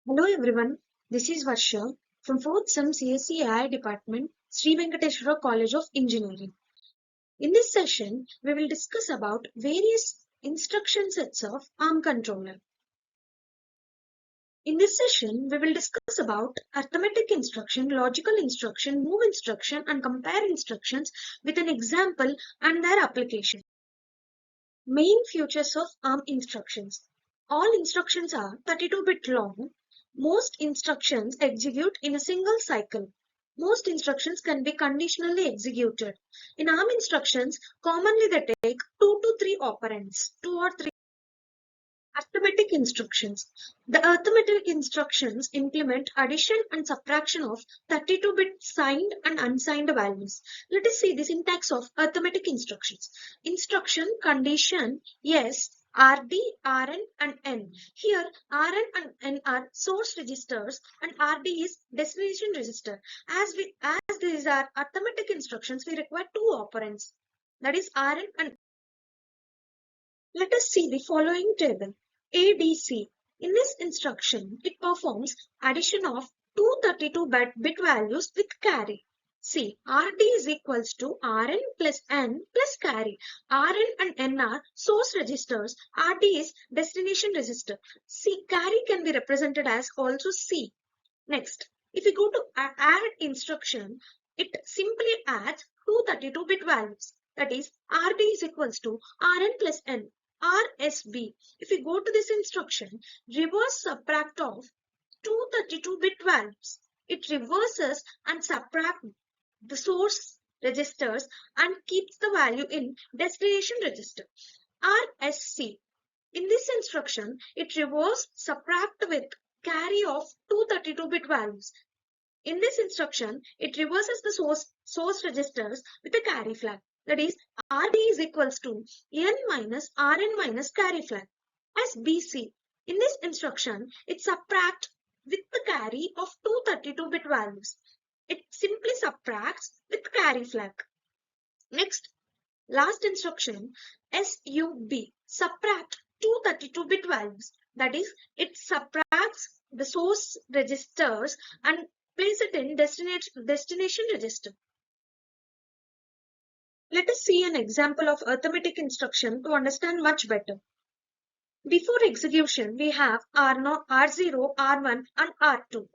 Hello everyone, this is Varsha from 4th Sem CSE AI Department, Sri Venkateshwara College of Engineering. In this session, we will discuss about various instruction sets of ARM controller. In this session, we will discuss about arithmetic instruction, logical instruction, move instruction and compare instructions with an example and their application. Main features of ARM instructions. All instructions are 32-bit long. Most instructions execute in a single cycle. Most instructions can be conditionally executed. In ARM instructions, commonly they take 2 to 3 operands, 2 or 3. Arithmetic instructions. The arithmetic instructions implement addition and subtraction of 32-bit signed and unsigned values. Let us see the syntax of arithmetic instructions. Instruction, condition, yes, RD, RN and N. Here RN and N are source registers and RD is destination register. As these are arithmetic instructions, we require two operands. That is RN and. Let us see the following table. ADC. In this instruction, it performs addition of two 32-bit values with carry. See, RD is equals to RN plus N plus carry. RN and N are source registers. RD is destination register. See, carry can be represented as also C. Next, if we go to add instruction, it simply adds two 32-bit values. That is, RD is equals to RN plus N. RSB. If we go to this instruction, reverse subtract of two 32-bit values. It reverses and subtracts the source registers and keeps the value in destination register. RSC. In this instruction, it reverse subtract with carry of two 32-bit values. In this instruction, it reverses the source registers with a carry flag. That is, RD is equals to N minus RN minus carry flag. As BC, in this instruction, it subtracts with the carry of two 32-bit values. It simply subtracts with carry flag. Next, last instruction, SUB, subtract two 32-bit values. That is, it subtracts the source registers and place it in destination register. Let us see an example of arithmetic instruction to understand much better. Before execution, we have R0, R0, R1 and R2.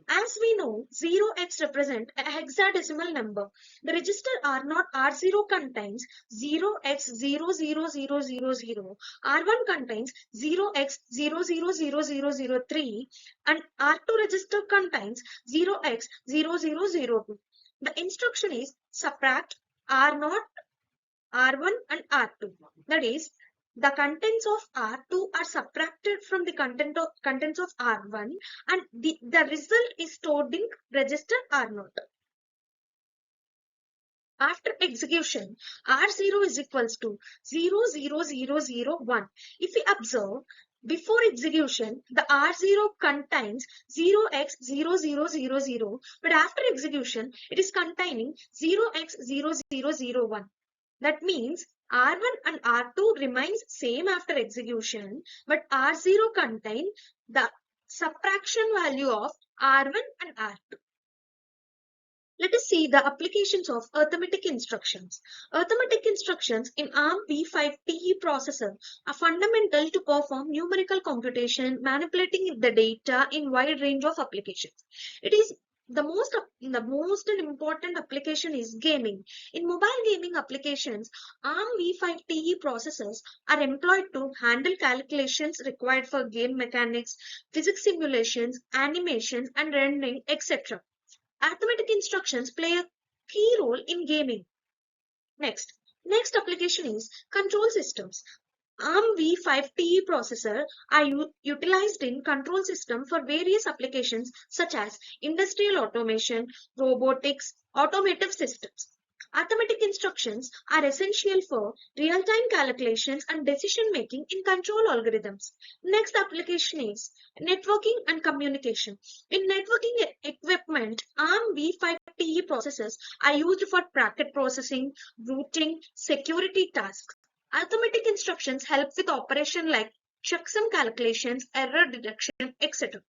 As we know, 0x represent a hexadecimal number. The register R0, R0 contains 0x00000, R1 contains 0x000003 and R2 register contains 0x0002. The instruction is subtract R0, R1 and R2. That is, the contents of R2 are subtracted from the contents of R1 and the result is stored in register R0. After execution, R0 is equals to 00001. If we observe, before execution, the R0 contains 0x0000, but after execution, it is containing 0x0001. That means R1 and R2 remains same after execution, but R0 contain the subtraction value of R1 and R2. Let us see the applications of arithmetic instructions. Arithmetic instructions in ARM v5-TE processor are fundamental to perform numerical computation, manipulating the data in wide range of applications. It is the most important application is gaming. In mobile gaming applications, ARM v5-TE processors are employed to handle calculations required for game mechanics, physics simulations, animations, and rendering, etc. Arithmetic instructions play a key role in gaming. Next application is control systems. ARM v5-TE processor are utilized in control system for various applications such as industrial automation, robotics, automotive systems. Arithmetic instructions are essential for real-time calculations and decision-making in control algorithms. Next application is networking and communication. In networking equipment, ARM v5-TE processors are used for packet processing, routing, security tasks. Arithmetic instructions help with operation like checksum calculations, error detection, etc.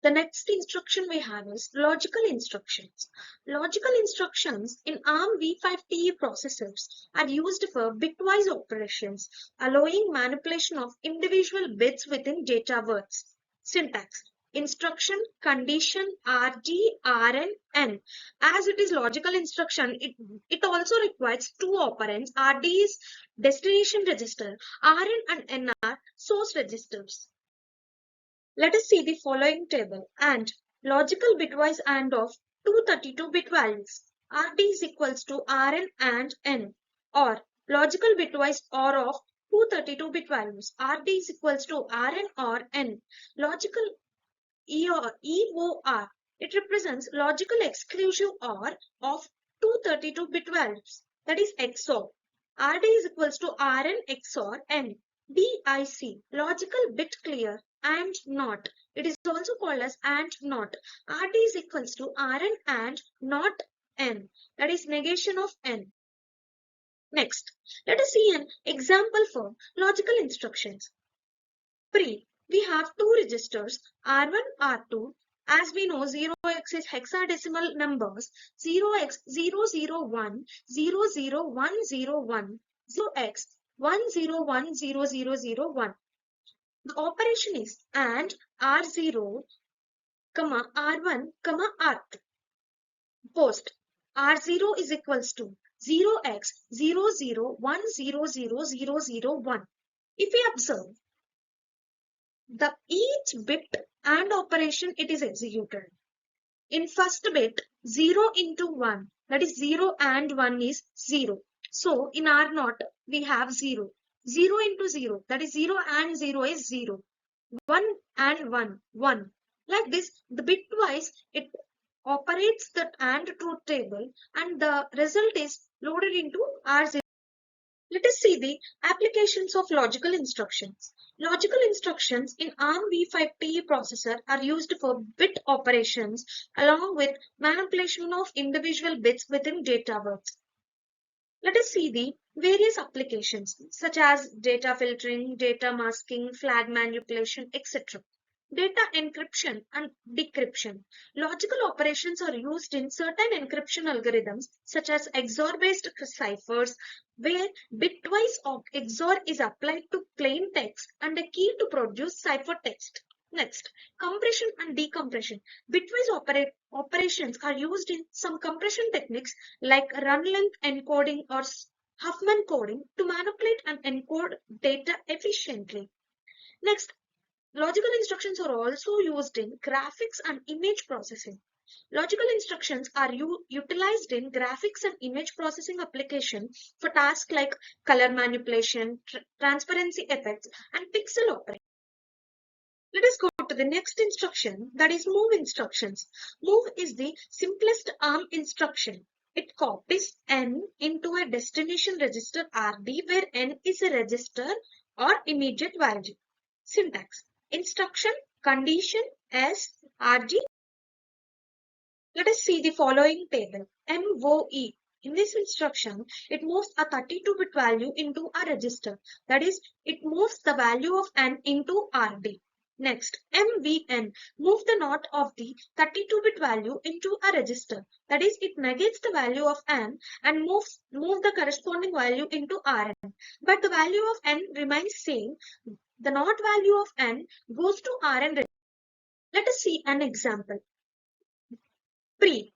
The next instruction we have is logical instructions. Logical instructions in ARM v5TE processors are used for bitwise operations, allowing manipulation of individual bits within data words. Syntax: instruction, condition, RD, RN, N. As it is logical instruction, it also requires two operands. RD is destination register, RN and N are source registers. Let us see the following table. And logical bitwise AND of two 32-bit values. RD is equals to RN and N. Or logical bitwise OR of two 32-bit values. RD is equals to RN or N. Logical EOR. It represents logical exclusive OR of two 32-bit values. That is XOR. RD is equals to RN XOR N. BIC. Logical bit clear and not. It is also called as and not. RD is equals to RN and not N. That is negation of N. Next, let us see an example for logical instructions. Pre, we have two registers R1, R2. As we know, 0x is hexadecimal numbers. 0x 001, 00101, 0x 1010001. The operation is AND R0, R1, R2. Post R0 is equals to 0x 001000001. If we observe, the each bit AND operation it is executed. In first bit 0 into 1, that is 0 and 1 is 0. So in R0 we have 0. 0 into 0, that is 0 and 0 is 0. 1 and 1, 1. Like this, the bitwise it operates the AND truth table and the result is loaded into R0. Let us see the applications of logical instructions. Logical instructions in ARM v5TE processor are used for bit operations along with manipulation of individual bits within data words. Let us see the various applications such as data filtering, data masking, flag manipulation, etc. Data encryption and decryption. Logical operations are used in certain encryption algorithms such as XOR-based ciphers where bitwise XOR is applied to plain text and a key to produce ciphertext. Next, compression and decompression. Bitwise operations are used in some compression techniques like run-length encoding or Huffman coding to manipulate and encode data efficiently. Next, logical instructions are also used in graphics and image processing. Logical instructions are utilized in graphics and image processing application for tasks like color manipulation, transparency effects, and pixel operation. Let us go to the next instruction, that is move instructions. Move is the simplest ARM instruction. It copies N into a destination register RD where N is a register or immediate value. Syntax: instruction, condition, S, RG. Let us see the following table. MOE. In this instruction, it moves a 32-bit value into a register. That is, it moves the value of N into RD. Next, MVN. Move the NOT of the 32-bit value into a register. That is, it negates the value of N and move the corresponding value into RN. But the value of N remains same. The NOT value of N goes to RN. Let us see an example. Pre.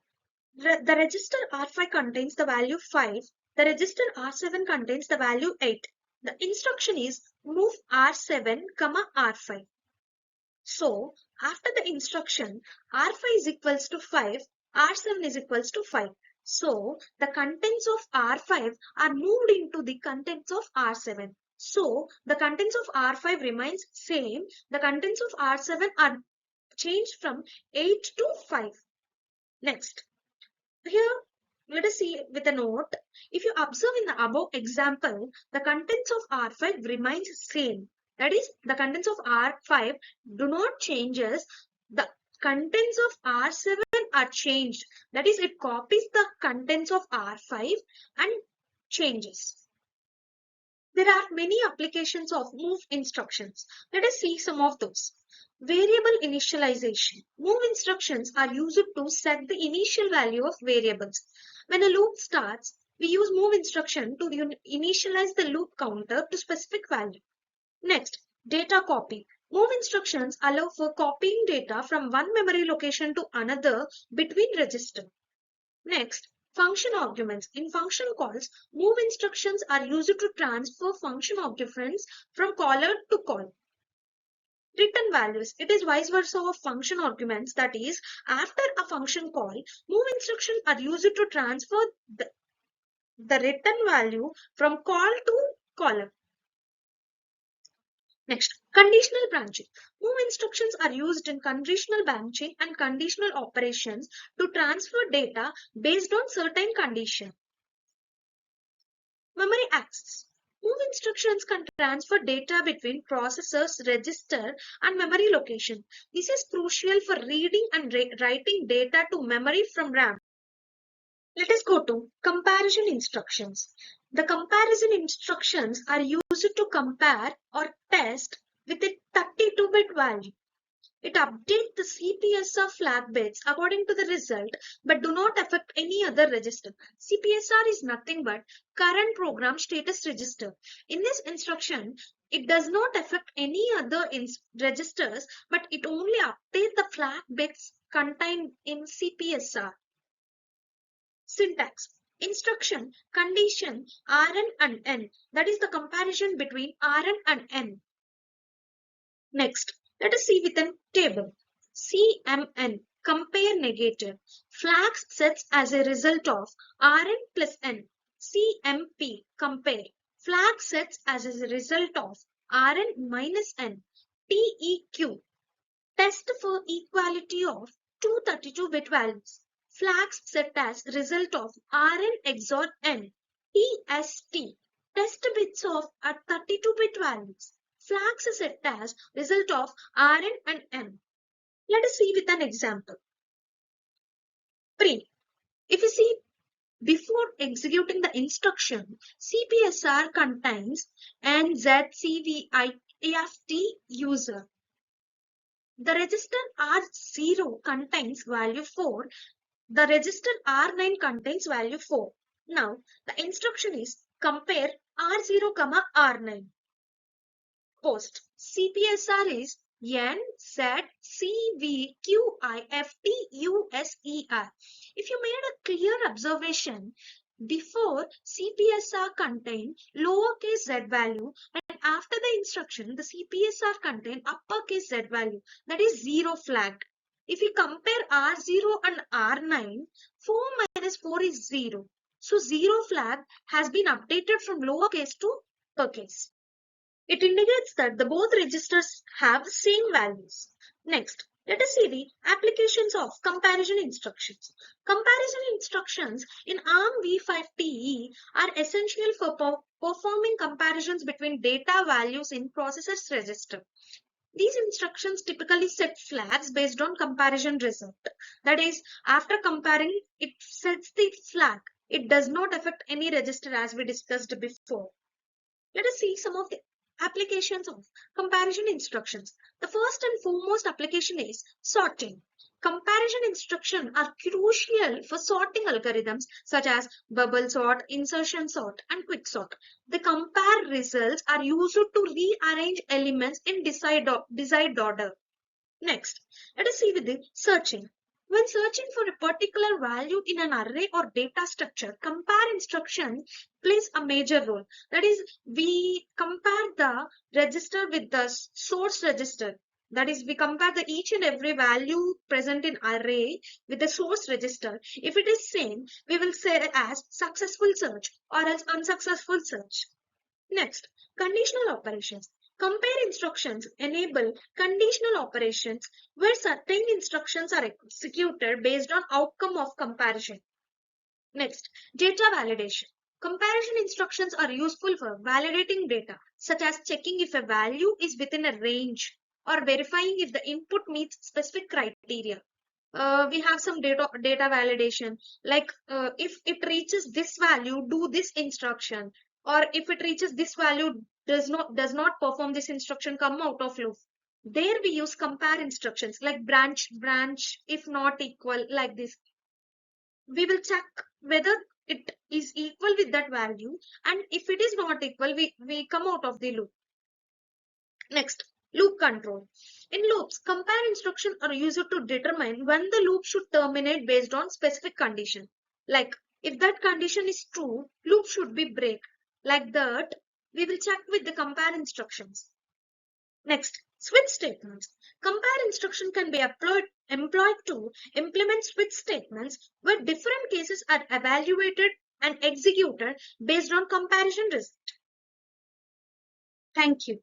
The register R5 contains the value 5. The register R7 contains the value 8. The instruction is move R7, R5. So, after the instruction, R5 is equals to 5, R7 is equals to 5. So, the contents of R5 are moved into the contents of R7. So, the contents of R5 remains same. The contents of R7 are changed from 8 to 5. Next, here let us see with a note. If you observe in the above example, the contents of R5 remains same. That is, the contents of R5 do not changes. The contents of R7 are changed. That is, it copies the contents of R5 and changes. There are many applications of move instructions. Let us see some of those. Variable initialization. Move instructions are used to set the initial value of variables. When a loop starts, we use move instruction to initialize the loop counter to specific value. Next, data copy. Move instructions allow for copying data from one memory location to another between registers. Next, function arguments. In function calls, move instructions are used to transfer function arguments from caller to call. Return values. It is vice versa of function arguments. That is, after a function call, move instructions are used to transfer the return value from call to caller. Next, conditional branching. Move instructions are used in conditional branching and conditional operations to transfer data based on certain conditions. Memory access. Move instructions can transfer data between processors, register, and memory location. This is crucial for reading and writing data to memory from RAM. Let us go to comparison instructions. The comparison instructions are used to compare or test with a 32-bit value. It updates the CPSR flag bits according to the result but do not affect any other register. CPSR is nothing but current program status register. In this instruction, it does not affect any other registers but it only updates the flag bits contained in CPSR. Syntax. Instruction, condition, Rn and N. That is the comparison between Rn and N. Next, let us see with a table. CMN, compare negative. Flags sets as a result of Rn plus N. CMP, compare. Flag sets as a result of Rn minus N. TEQ, test for equality of two 32-bit values. Flags set as result of Rn XOR N. TST, test bits of 32-bit values. Flags set as result of Rn and M. Let us see with an example. Pre. If you see before executing the instruction, CPSR contains NZCVIFT user. The register R0 contains value 4. The register R9 contains value 4. Now, the instruction is compare R0, R9. Post. CPSR is NZCVQIFTUSER. If you made a clear observation, before CPSR contained lowercase z value and after the instruction the CPSR contained uppercase z value, that is 0 flagged. If we compare R0 and R9, 4 minus 4 is 0. So 0 flag has been updated from lowercase to uppercase. It indicates that the both registers have the same values. Next, let us see the applications of comparison instructions. Comparison instructions in ARM v5TE are essential for performing comparisons between data values in processor's register. These instructions typically set flags based on comparison result. That is, after comparing, it sets the flag. It does not affect any register as we discussed before. Let us see some of the applications of comparison instructions. The first and foremost application is sorting. Comparison instructions are crucial for sorting algorithms such as bubble sort, insertion sort, and quick sort. The compare results are used to rearrange elements in desired order. Next, let us see with the searching. When searching for a particular value in an array or data structure, compare instruction plays a major role. That is, we compare the register with the source register. That is, we compare the each and every value present in array with the source register. If it is same, we will say as successful search or as unsuccessful search. Next, conditional operations. Compare instructions enable conditional operations where certain instructions are executed based on outcome of comparison. Next, data validation. Comparison instructions are useful for validating data, such as checking if a value is within a range or verifying if the input meets specific criteria. We have some data validation, like if it reaches this value, do this instruction. or if it reaches this value, does not perform this instruction, come out of loop. There we use compare instructions like branch if not equal, like this. We will check whether it is equal with that value, and if it is not equal, we come out of the loop. Next, loop control. In loops, compare instructions are used to determine when the loop should terminate based on specific condition. Like if that condition is true, loop should be break. Like that, we will check with the compare instructions. Next, switch statements. Compare instruction can be employed to implement switch statements where different cases are evaluated and executed based on comparison result. Thank you.